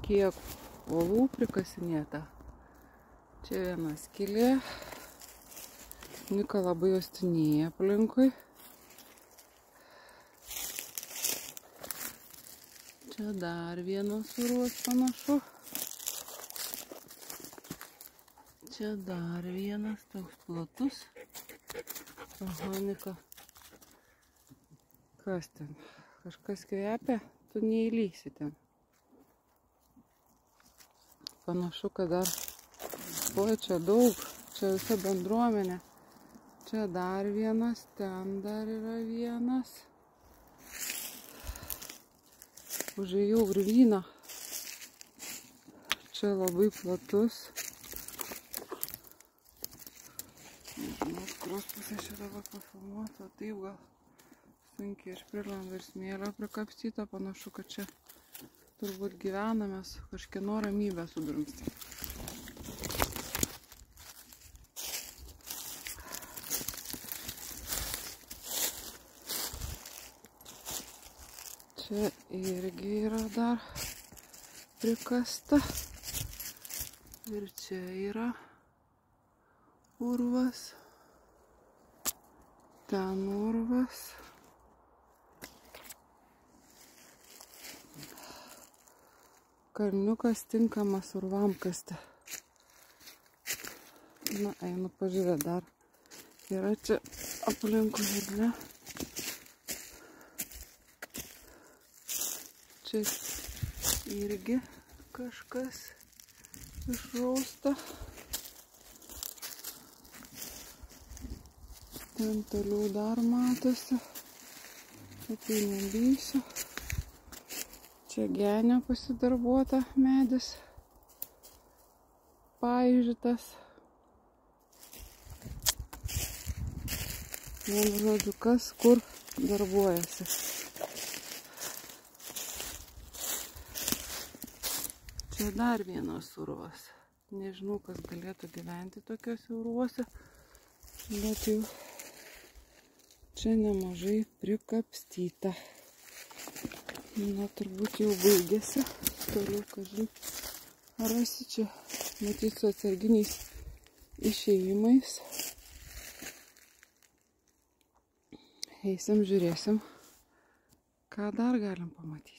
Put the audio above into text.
kiek uolų prikasinėta. Čia viena skylė. Nika labai uostinėja aplinkui. Čia dar vienas urvas panašu. Čia dar vienas toks platus. Aha, Nika. Kas ten? Kažkas kvepia? Tu neįlysi ten. Panašu, kad dar... Oi, čia daug. Čia visa bendruomenė. Čia dar vienas. Ten dar yra vienas. Užėjau urvyną. Čia labai platus. Nežinau, kurios pusės čia dabar pafilmuota. Taip gal sunkiai iš prilendo ir smėlio prikapstyta. Panašu, kad čia turbūt gyvenamės kažkieno ramybę sudrumsti. Čia irgi yra dar prikasta. Ir čia yra urvas. Ten urvas. Kalniukas tinkamas urvam kasti. Na, einu pažiūrėti dar. Yra čia aplinkui ir ne. Čia irgi kažkas išrausta. Ten toliau dar matosi. Tai nebysiu. Čia genio pasidarbuota medis. Paaižytas. Vienu žodžiu, kas kur darbuojasi. Čia dar vienas urvas. Nežinau, kas galėtų gyventi tokiuose urvuose, bet jau čia nemažai prikapstyta. Na, turbūt jau baigėsi. Toliau, kažin, rasi čia, matyt, su atsarginiais išėjimais. Eisim, žiūrėsim, ką dar galim pamatyti.